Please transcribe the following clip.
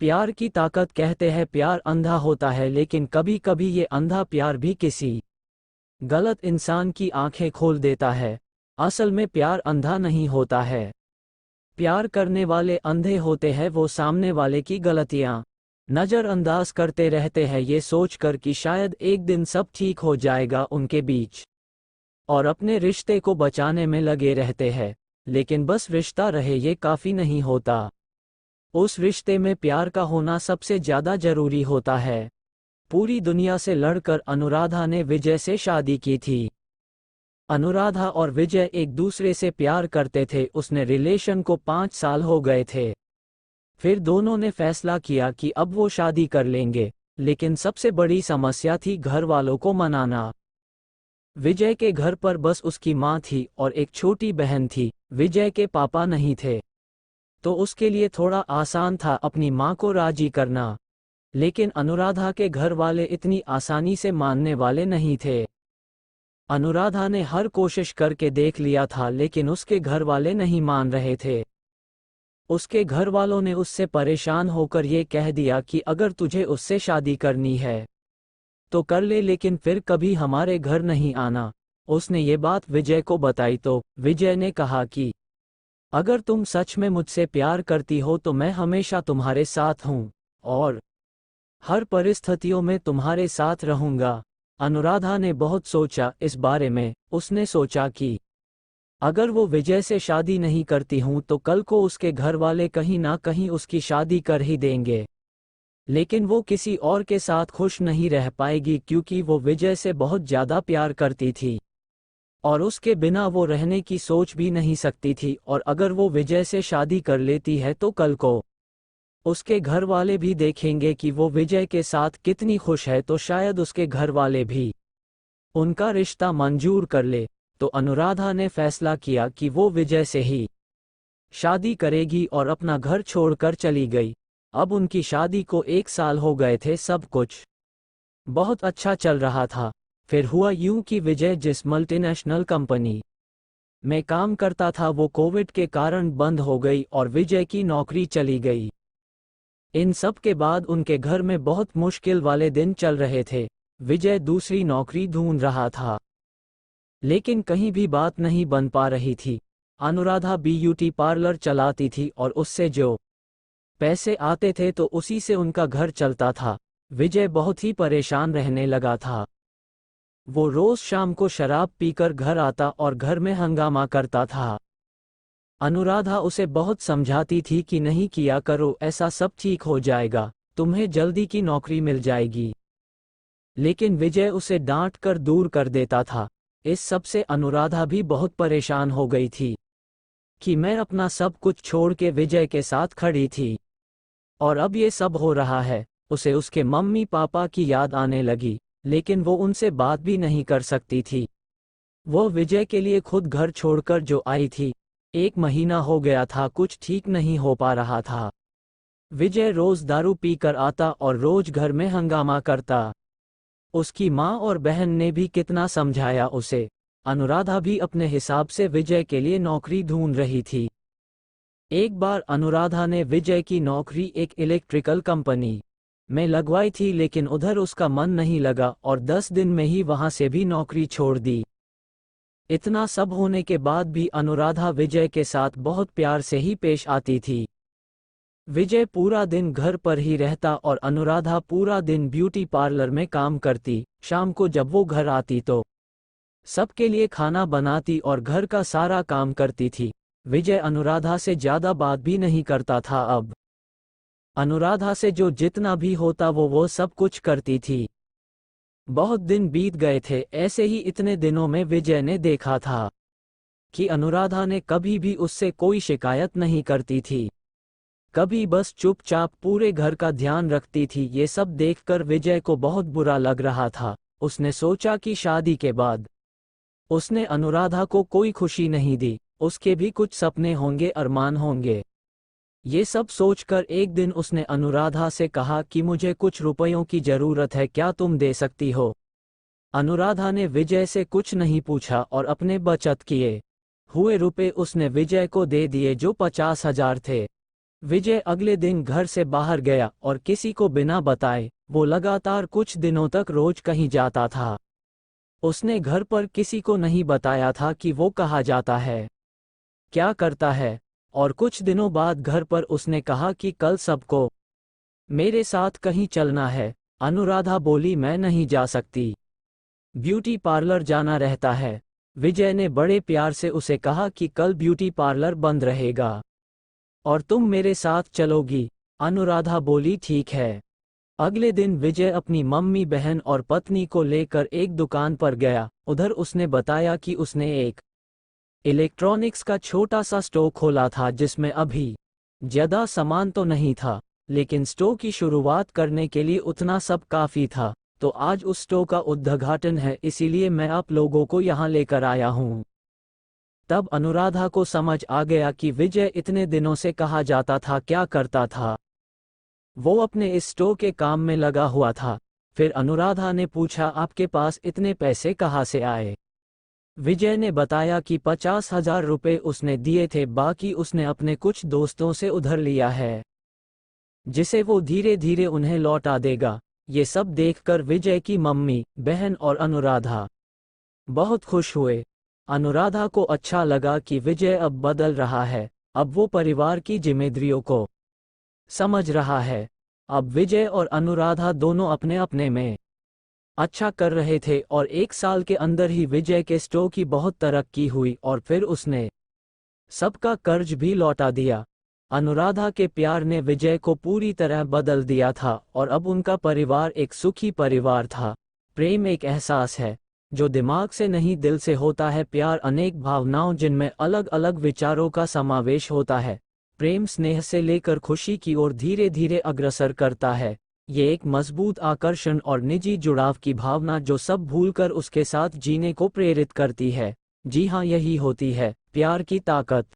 प्यार की ताकत कहते हैं प्यार अंधा होता है, लेकिन कभी कभी ये अंधा प्यार भी किसी गलत इंसान की आंखें खोल देता है। असल में प्यार अंधा नहीं होता है। प्यार करने वाले अंधे होते हैं, वो सामने वाले की गलतियां नज़रअंदाज करते रहते हैं, ये सोचकर कि शायद एक दिन सब ठीक हो जाएगा उनके बीच, और अपने रिश्ते को बचाने में लगे रहते हैं। लेकिन बस रिश्ता रहे ये काफ़ी नहीं होता। उस रिश्ते में प्यार का होना सबसे ज़्यादा जरूरी होता है। पूरी दुनिया से लड़कर अनुराधा ने विजय से शादी की थी। अनुराधा और विजय एक दूसरे से प्यार करते थे। उसने रिलेशन को 5 साल हो गए थे। फिर दोनों ने फैसला किया कि अब वो शादी कर लेंगे, लेकिन सबसे बड़ी समस्या थी घर वालों को मनाना। विजय के घर पर बस उसकी माँ थी और एक छोटी बहन थी। विजय के पापा नहीं थे, तो उसके लिए थोड़ा आसान था अपनी माँ को राजी करना। लेकिन अनुराधा के घर वाले इतनी आसानी से मानने वाले नहीं थे। अनुराधा ने हर कोशिश करके देख लिया था, लेकिन उसके घर वाले नहीं मान रहे थे। उसके घर वालों ने उससे परेशान होकर ये कह दिया कि अगर तुझे उससे शादी करनी है तो कर ले, लेकिन फिर कभी हमारे घर नहीं आना। उसने ये बात विजय को बताई तो विजय ने कहा कि अगर तुम सच में मुझसे प्यार करती हो तो मैं हमेशा तुम्हारे साथ हूँ और हर परिस्थितियों में तुम्हारे साथ रहूंगा। अनुराधा ने बहुत सोचा इस बारे में। उसने सोचा कि अगर वो विजय से शादी नहीं करती हूं तो कल को उसके घर वाले कहीं ना कहीं उसकी शादी कर ही देंगे, लेकिन वो किसी और के साथ खुश नहीं रह पाएगी, क्योंकि वो विजय से बहुत ज़्यादा प्यार करती थी और उसके बिना वो रहने की सोच भी नहीं सकती थी। और अगर वो विजय से शादी कर लेती है तो कल को उसके घर वाले भी देखेंगे कि वो विजय के साथ कितनी खुश है, तो शायद उसके घर वाले भी उनका रिश्ता मंजूर कर ले। तो अनुराधा ने फैसला किया कि वो विजय से ही शादी करेगी और अपना घर छोड़कर चली गई। अब उनकी शादी को 1 साल हो गए थे। सब कुछ बहुत अच्छा चल रहा था। फिर हुआ यूं कि विजय जिस मल्टीनेशनल कंपनी में काम करता था वो कोविड के कारण बंद हो गई और विजय की नौकरी चली गई। इन सब के बाद उनके घर में बहुत मुश्किल वाले दिन चल रहे थे। विजय दूसरी नौकरी ढूंढ रहा था, लेकिन कहीं भी बात नहीं बन पा रही थी। अनुराधा ब्यूटी पार्लर चलाती थी और उससे जो पैसे आते थे तो उसी से उनका घर चलता था। विजय बहुत ही परेशान रहने लगा था। वो रोज शाम को शराब पीकर घर आता और घर में हंगामा करता था। अनुराधा उसे बहुत समझाती थी कि नहीं किया करो, ऐसा सब ठीक हो जाएगा, तुम्हें जल्दी की नौकरी मिल जाएगी। लेकिन विजय उसे डांट कर दूर कर देता था। इस सब से अनुराधा भी बहुत परेशान हो गई थी कि मैं अपना सब कुछ छोड़ के विजय के साथ खड़ी थी और अब ये सब हो रहा है। उसे उसके मम्मी पापा की याद आने लगी, लेकिन वो उनसे बात भी नहीं कर सकती थी। वो विजय के लिए खुद घर छोड़कर जो आई थी। 1 महीना हो गया था, कुछ ठीक नहीं हो पा रहा था। विजय रोज दारू पीकर आता और रोज घर में हंगामा करता। उसकी माँ और बहन ने भी कितना समझाया उसे। अनुराधा भी अपने हिसाब से विजय के लिए नौकरी ढूंढ रही थी। एक बार अनुराधा ने विजय की नौकरी एक इलेक्ट्रिकल कंपनी में लगवाई थी, लेकिन उधर उसका मन नहीं लगा और 10 दिन में ही वहां से भी नौकरी छोड़ दी। इतना सब होने के बाद भी अनुराधा विजय के साथ बहुत प्यार से ही पेश आती थी। विजय पूरा दिन घर पर ही रहता और अनुराधा पूरा दिन ब्यूटी पार्लर में काम करती। शाम को जब वो घर आती तो सबके लिए खाना बनाती और घर का सारा काम करती थी। विजय अनुराधा से ज़्यादा बात भी नहीं करता था। अब अनुराधा से जो जितना भी होता वो सब कुछ करती थी। बहुत दिन बीत गए थे। ऐसे ही इतने दिनों में विजय ने देखा था कि अनुराधा ने कभी भी उससे कोई शिकायत नहीं करती थी, कभी बस चुपचाप पूरे घर का ध्यान रखती थी। ये सब देखकर विजय को बहुत बुरा लग रहा था। उसने सोचा कि शादी के बाद उसने अनुराधा को कोई खुशी नहीं दी, उसके भी कुछ सपने होंगे, अरमान होंगे। ये सब सोचकर एक दिन उसने अनुराधा से कहा कि मुझे कुछ रुपयों की जरूरत है, क्या तुम दे सकती हो? अनुराधा ने विजय से कुछ नहीं पूछा और अपने बचत किए हुए रुपए उसने विजय को दे दिए, जो 50,000 थे। विजय अगले दिन घर से बाहर गया और किसी को बिना बताए वो लगातार कुछ दिनों तक रोज कहीं जाता था। उसने घर पर किसी को नहीं बताया था कि वो कहाँ जाता है, क्या करता है, और कुछ दिनों बाद घर पर उसने कहा कि कल सबको मेरे साथ कहीं चलना है। अनुराधा बोली, मैं नहीं जा सकती, ब्यूटी पार्लर जाना रहता है। विजय ने बड़े प्यार से उसे कहा कि कल ब्यूटी पार्लर बंद रहेगा और तुम मेरे साथ चलोगी। अनुराधा बोली, ठीक है। अगले दिन विजय अपनी मम्मी, बहन और पत्नी को लेकर एक दुकान पर गया। उधर उसने बताया कि उसने एक इलेक्ट्रॉनिक्स का छोटा सा स्टोर खोला था जिसमें अभी ज्यादा सामान तो नहीं था, लेकिन स्टोर की शुरुआत करने के लिए उतना सब काफी था। तो आज उस स्टोर का उद्घाटन है, इसीलिए मैं आप लोगों को यहाँ लेकर आया हूँ। तब अनुराधा को समझ आ गया कि विजय इतने दिनों से कहाँ जाता था, क्या करता था। वो अपने इस स्टोर के काम में लगा हुआ था। फिर अनुराधा ने पूछा, आपके पास इतने पैसे कहाँ से आए? विजय ने बताया कि 50,000 रुपये उसने दिए थे, बाकी उसने अपने कुछ दोस्तों से उधार लिया है, जिसे वो धीरे धीरे उन्हें लौटा देगा। ये सब देखकर विजय की मम्मी, बहन और अनुराधा बहुत खुश हुए। अनुराधा को अच्छा लगा कि विजय अब बदल रहा है, अब वो परिवार की जिम्मेदारियों को समझ रहा है। अब विजय और अनुराधा दोनों अपने अपने में अच्छा कर रहे थे और 1 साल के अंदर ही विजय के स्टोर की बहुत तरक्की हुई और फिर उसने सबका कर्ज भी लौटा दिया। अनुराधा के प्यार ने विजय को पूरी तरह बदल दिया था और अब उनका परिवार एक सुखी परिवार था। प्रेम एक एहसास है जो दिमाग से नहीं दिल से होता है। प्यार अनेक भावनाओं जिनमें अलग अलग विचारों का समावेश होता है। प्रेम स्नेह से लेकर खुशी की ओर धीरे धीरे अग्रसर करता है। ये एक मजबूत आकर्षण और निजी जुड़ाव की भावना जो सब भूलकर उसके साथ जीने को प्रेरित करती है। जी हाँ, यही होती है प्यार की ताकत।